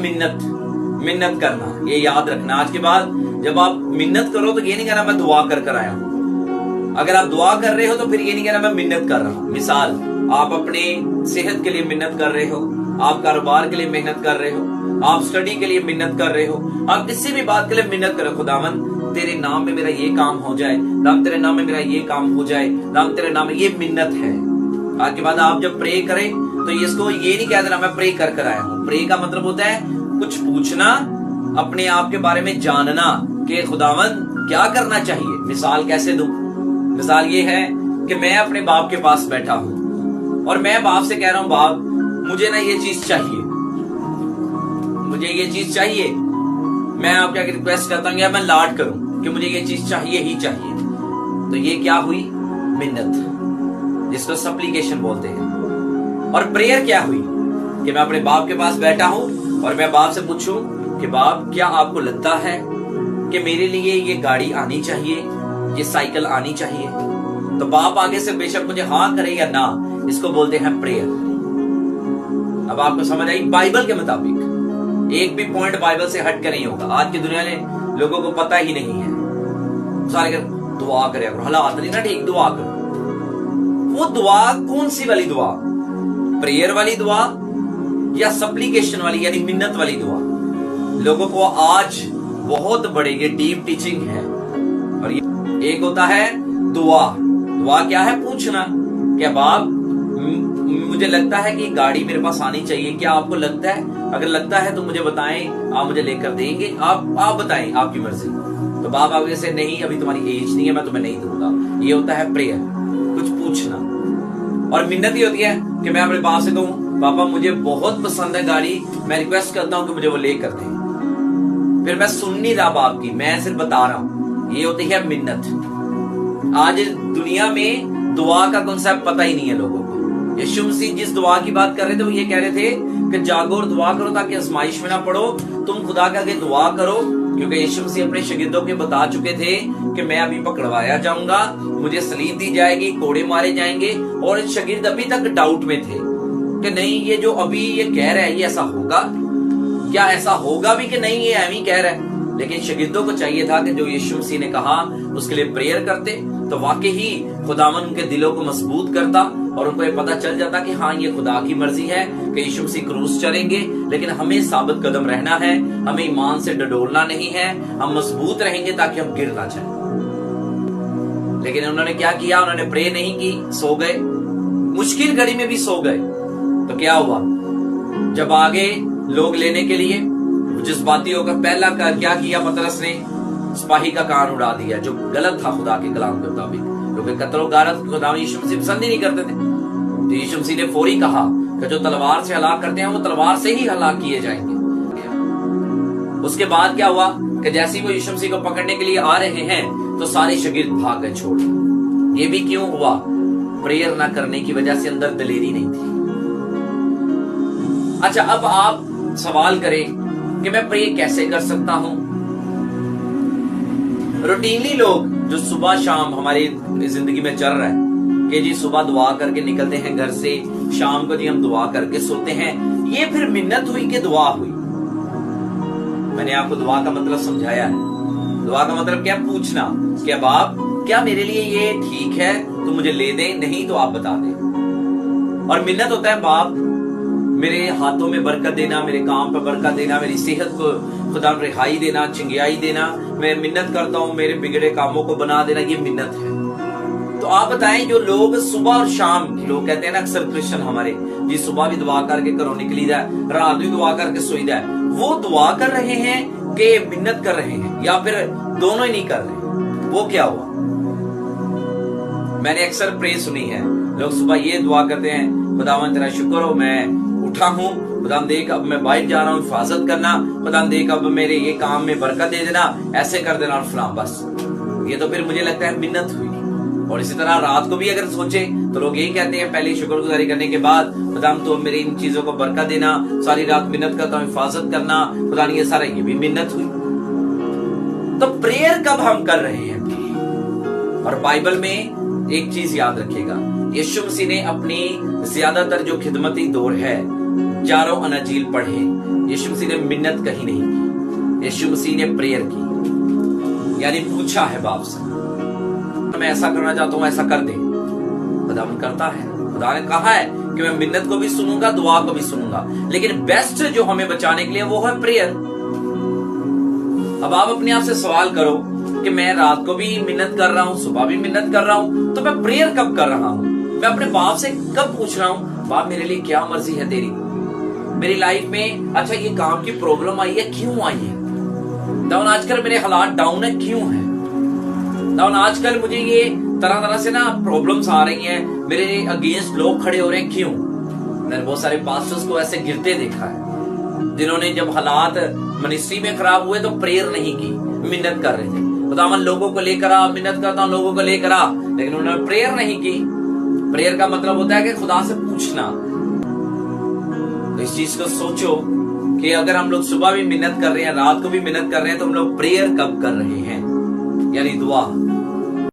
मिन्नत करना। ये याद रखना, आज के बाद जब आप मिन्नत करो तो ये नहीं कहना मैं दुआ कर आया हूं। अगर आप दुआ कर रहे हो तो फिर ये नहीं कहना मैं मिन्नत कर रहा हूं। मिसाल, आप अपने सेहत के लिए मिन्नत कर रहे हो, आप कारोबार के लिए मेहनत कर रहे हो, आप स्टडी के लिए मिन्नत कर रहे हो, आप किसी भी बात के लिए मिन्नत करो, खुदावन तेरे नाम में मेरा ये काम हो जाए, राम तेरे नाम में मेरा ये काम हो जाए, राम तेरे नाम में, ये मिन्नत है। आज के बाद आप जब प्रे करें तो इसको ये नहीं कह देना मैं प्रे कर आया हूं। प्रे का मतलब होता है कुछ पूछना, अपने आप के बारे में जानना कि खुदावन क्या करना चाहिए। मिसाल कैसे दूं? मिसाल ये है कि मैं अपने बाप के पास बैठा हूं और मैं बाप से कह रहा हूं बाप मुझे ना ये चीज चाहिए, मुझे ये चीज चाहिए। मैं आपके आगे रिक्वेस्ट करता हूं या मैं लाड करूं कि मुझे ये चीज चाहिए ही चाहिए। तो ये क्या हुई? मिन्नत, जिसको सप्लीकेशन बोलते हैं। और प्रेयर क्या हुई? कि मैं अपने बाप के पास बैठा हूं और मैं बाप से पूछूं कि बाप क्या आपको लगता है कि मेरे लिए ये गाड़ी आनी चाहिए, ये साइकिल आनी चाहिए? तो बाप आगे से बेशक मुझे हाँ करे या ना, इसको बोलते हैं प्रेयर। अब आपको समझ आई? बाइबल के मुताबिक एक भी पॉइंट बाइबल से हट के नहीं होगा। आज की दुनिया में लोगों को पता ही नहीं है, सारे दुआ करे, हालात नहीं ना ठीक, दुआ करो। वो दुआ कौन सी वाली दुआ? प्रेयर वाली दुआ या सप्लीकेशन वाली यानी मिन्नत वाली दुआ? लोगों को आज बहुत बड़े ये डीप टीचिंग है। और ये एक होता है दुआ। दुआ क्या है? पूछना, क्या बाप मुझे लगता है कि गाड़ी मेरे पास आनी चाहिए, क्या आपको लगता है? अगर लगता है तो मुझे बताएं, आप मुझे लेकर देंगे? आप बताएं, आपकी मर्जी। तो बाप आगे से नहीं, अभी तुम्हारी एज नहीं है, मैं तुम्हें नहीं दूंगा। ये होता है प्रेयर, कुछ पूछना। और मिन्नत ही होती है कि मैं अपने बाप से कहूं पापा मुझे बहुत पसंद है गाड़ी, मैं रिक्वेस्ट करता हूं कि मुझे वो लेकर दें। फिर मैं सुन नहीं रहा बाप की, मैं सिर्फ बता रहा हूं। ये होती है मिन्नत। आज दुनिया में दुआ का कॉन्सेप्ट पता ही नहीं है लोगों को। यीशु मसीह जिस दुआ की बात कर रहे थे वो ये कह रहे थे कि जागो और दुआ करो ताकि आजमाइश में ना पड़ो। तुम खुदा के आगे दुआ करो, क्योंकि यीशु मसीह अपने शागिर्दों के बता चुके थे कि मैं अभी पकड़वाया जाऊंगा, मुझे सलीब दी जाएगी, कोड़े मारे जाएंगे। और शागिर्द अभी तक डाउट में थे कि नहीं ये जो अभी ये कह रहा है ये ऐसा होगा क्या? ऐसा होगा भी कि नहीं ये एवं कह रहा है? लेकिन शागिर्दों को चाहिए था कि जो यीशु मसीह ने कहा उसके लिए प्रेयर करते तो वाकई ही खुदावन उनके दिलों को मजबूत करता और उनको ये पता चल जाता कि हाँ ये खुदा की मर्जी है कि यीशु मसीह क्रूस चलेंगे। लेकिन हमें साबित कदम रहना है, हमें ईमान से डडोलना नहीं है, हम मजबूत रहेंगे ताकि हम गिर ना जाए। लेकिन उन्होंने क्या किया? उन्होंने प्रे नहीं की, सो गए, मुश्किल घड़ी में भी सो गए। तो क्या हुआ? जब आगे लोग लेने के लिए जज्बाती होकर पहला क्या किया? पतरस ने सिपाही का कान उड़ा दिया, जो गलत था खुदा के कलाम के मुताबिक। क्योंकि कत्ल गारत खुदा यीशु मसीह पसंद ही नहीं करते थे। तो यीशु मसीह ने फौरी कहा कि जो तलवार से हलाक करते हैं वो तलवार से ही हलाक किए जाएंगे। उसके बाद क्या हुआ कि जैसे ही वो यीशु मसीह को पकड़ने के लिए आ रहे हैं तो सारे शागिर्द भाग गए छोड़। ये भी क्यों हुआ? प्रेयर ना करने की वजह से अंदर दलेरी नहीं थी। अच्छा, अब आप सवाल करें कि मैं प्रे कैसे कर सकता हूं? रूटीनली लोग जो सुबह शाम हमारी जिंदगी में चल रहा है कि जी सुबह दुआ करके निकलते हैं घर से, शाम को जी हम दुआ करके सोते हैं, ये फिर मिन्नत हुई कि दुआ हुई? मैंने आपको दुआ का मतलब समझाया है। दुआ का मतलब क्या? पूछना, क्या बाप क्या मेरे लिए ये ठीक है तो मुझे ले दे, नहीं तो आप बता दें। और मिन्नत होता है बाप मेरे हाथों में बरकत देना, मेरे काम पर बरकत देना, मेरी सेहत को खुदा रिहाई देना, चिंगाई देना। मैं मिन्नत करता हूं मेरे बिगड़े कामों को बना देना, ये मिन्नत है। तो आप बताएं, जो लोग सुबह और शाम, लोग कहते हैं ना अक्सर क्रिश्चियन हमारे जी सुबह भी दुआ करके घरों निकली जाए, रात भी दुआ करके सोई जाए, वो दुआ कर रहे हैं कि मिन्नत कर रहे हैं या फिर दोनों ही नहीं कर रहे? वो क्या हुआ? मैंने अक्सर प्रे सुनी है, लोग सुबह ये दुआ करते हैं खुदावन तेरा शुक्र हो मैं उठा हूं, खुदाम देख अब मैं बाइक जा रहा हूं, हिफाजत करना, खुदाम देख अब मेरे ये काम में बरकत दे देना, ऐसे कर देना और फलां। बस ये तो फिर मुझे लगता है मिन्नत हुई। और इसी तरह रात को भी अगर सोचे तो लोग यही कहते हैं पहले शुक्रगुजारी करने के बाद खुदाम तो मेरी इन चीजों को बरकत देना, सारी रात मिन्नत करता हूं, हिफाजत करना, खुदा ये सारा, ये भी मिन्नत हुई। तो प्रेयर कब हम कर रहे हैं? और बाइबल में एक चीज याद रखिएगा, यीशु मसीह ने अपनी ज्यादातर जो खिदमती दौर है चारों अनाजील पढ़े, यीशु मसीह ने मिन्नत कहीं नहीं की, यीशु मसीह ने प्रेयर की, यानी पूछा है बाप से, मैं ऐसा करना चाहता हूं, ऐसा कर दे। खुदावन करता है। खुदा ने कहा है कि मैं मिन्नत को भी सुनूंगा, दुआ को भी सुनूंगा, लेकिन बेस्ट जो हमें बचाने के लिए वो है प्रेयर। अब आप अपने आप से सवाल करो कि मैं रात को भी मिन्नत कर रहा हूं, सुबह भी मिन्नत कर रहा हूं, तो मैं प्रेयर कब कर रहा हूं? मैं अपने बाप से कब पूछ रहा हूं, बाप मेरे लिए क्या मर्जी है तेरी, मेरी लाइफ में अच्छा ये काम की प्रॉब्लम आई है, क्यों आई है? डाउन आजकल मेरे हालात डाउन है, क्यों है डाउन? आजकल मुझे ये तरह तरह से ना प्रॉब्लम्स आ रही हैं, मेरे अगेंस्ट लोग खड़े हो रहे हैं, क्यों? मैंने बहुत सारे पास्टर्स को ऐसे गिरते देखा है, जिन्होंने जब हालात मिनिस्ट्री में खराब हुए तो प्रेयर नहीं की, मिन्नत कर रहे थे, खुदावन लोगों को लेकर आ, मिन्नत करता हूं लोगों को लेकर आ, लेकिन उन्होंने प्रेयर नहीं की। प्रेयर का मतलब होता है कि खुदा से पूछना। तो इस चीज को सोचो कि अगर हम लोग सुबह भी मिन्नत कर रहे हैं, रात को भी मिन्नत कर रहे हैं, तो हम लोग प्रेयर कब कर रहे हैं, यानी दुआ।